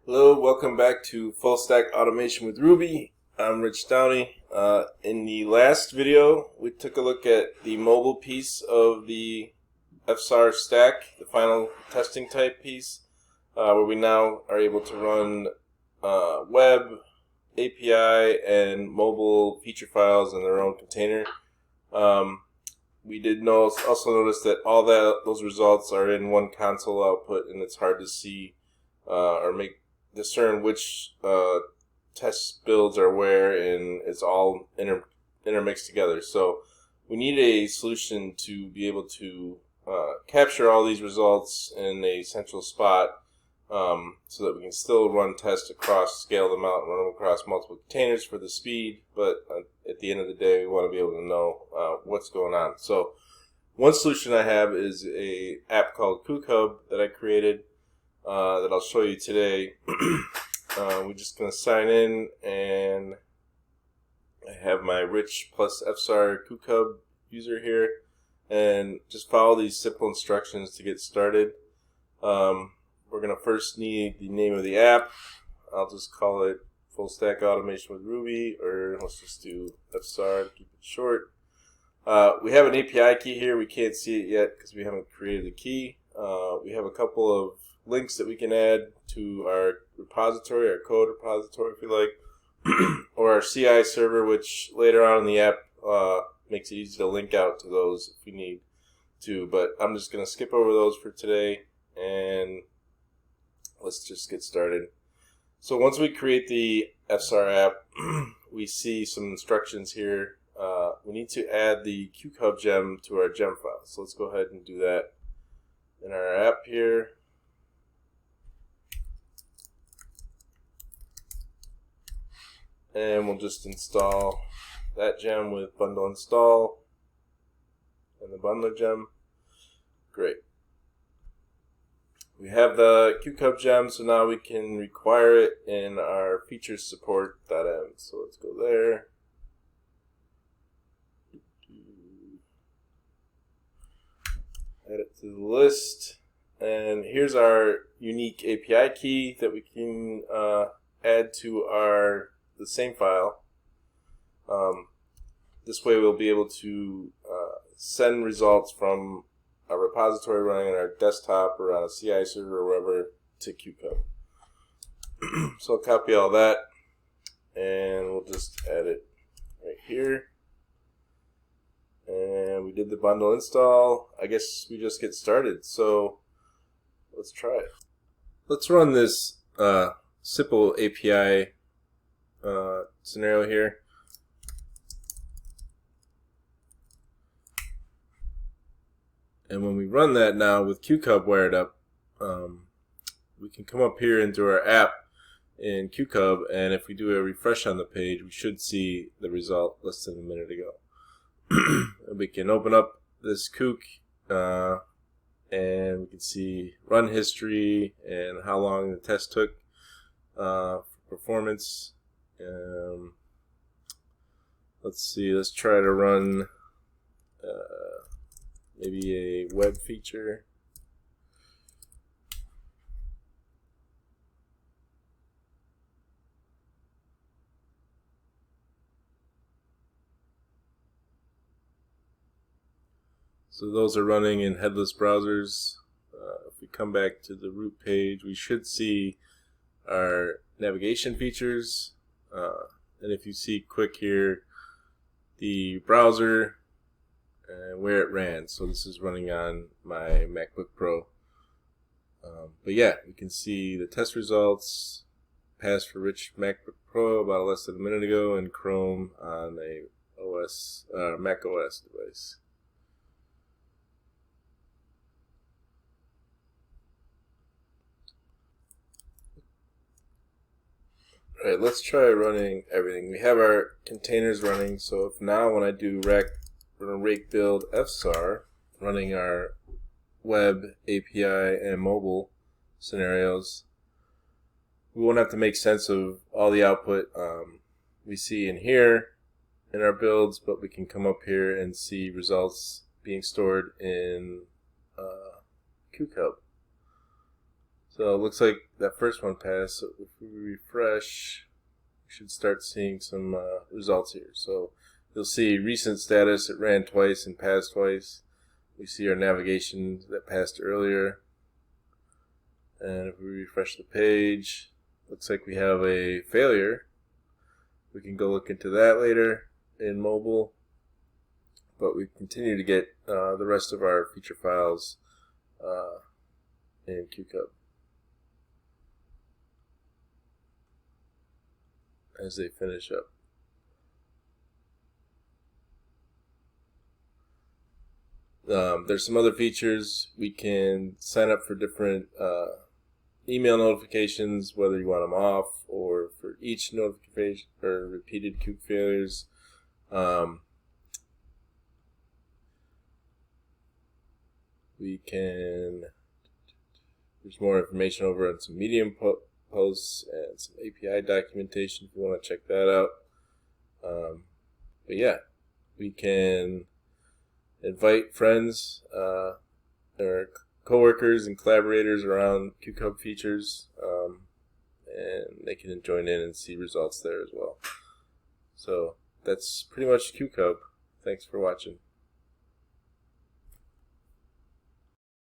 Hello, welcome back to Full Stack Automation with Ruby. I'm Rich Downey. In the last video, we took a look at the mobile piece of the fsar stack, the final testing type piece, where we now are able to run web, API, and mobile feature files in their own container. We did also notice that all those results are in one console output, and it's hard to see or discern which test builds are where, and it's all intermixed together. So we need a solution to be able to capture all these results in a central spot, so that we can still run tests across, scale them out, and run them across multiple containers for the speed. But at the end of the day, we want to be able to know what's going on. So one solution I have is a app called Cukehub that I created, that I'll show you today. We're just going to sign in, and I have my rich plus fsar Cukehub user here, and just follow these simple instructions to get started. We're going to first need the name of the app. I'll just call it Full Stack Automation with Ruby, or let's just do fsar to keep it short. We have an API key here. We can't see it yet because we haven't created the key. We have a couple of links that we can add to our repository, our code repository if you like, or our CI server, which later on in the app makes it easy to link out to those if we need to. But I'm just going to skip over those for today, and let's just get started. So once we create the fsar app, we see some instructions here. We need to add the Cukehub gem to our gem file. So let's go ahead and do that in our app here. And we'll just install that gem with bundle install and the bundler gem. Great. We have the Cukehub gem, so now we can require it in our features support.m. So let's go there. Add it to the list. And here's our unique API key that we can add to the same file. This way we'll be able to send results from a repository running on our desktop or on a CI server or wherever to Cukehub. So I'll copy all that, and we'll just add it right here. And we did the bundle install. I guess we just get started. So let's try it. Let's run this simple API scenario here. And when we run that now with Cukehub wired up, we can come up here into our app in Cukehub, and if we do a refresh on the page, we should see the result less than a minute ago. And we can open up this Cuke, and we can see run history and how long the test took for performance. Let's see, let's try to run maybe a web feature. So those are running in headless browsers. If we come back to the root page, we should see our navigation features. And if you see quick here, the browser and where it ran. So this is running on my MacBook Pro. But yeah, you can see the test results passed for Rich MacBook Pro about less than a minute ago, and Chrome on a Mac OS device. Alright, let's try running everything. We have our containers running, so if now when I do rake build fsar, running our web, API, and mobile scenarios, we won't have to make sense of all the output we see in here in our builds, but we can come up here and see results being stored in Cukehub. So it looks like that first one passed. So if we refresh, we should start seeing some results here. So you'll see recent status, it ran twice and passed twice. We see our navigation that passed earlier. And if we refresh the page, looks like we have a failure. We can go look into that later in mobile. But we continue to get the rest of our feature files in Cukehub as they finish up. There's some other features. We can sign up for different email notifications, whether you want them off or for each notification or repeated Cuke failures. There's more information over on some Medium posts and some API documentation if you want to check that out. But yeah, we can invite friends or coworkers and collaborators around Cukehub features, and they can join in and see results there as well. So that's pretty much Cukehub. Thanks for watching.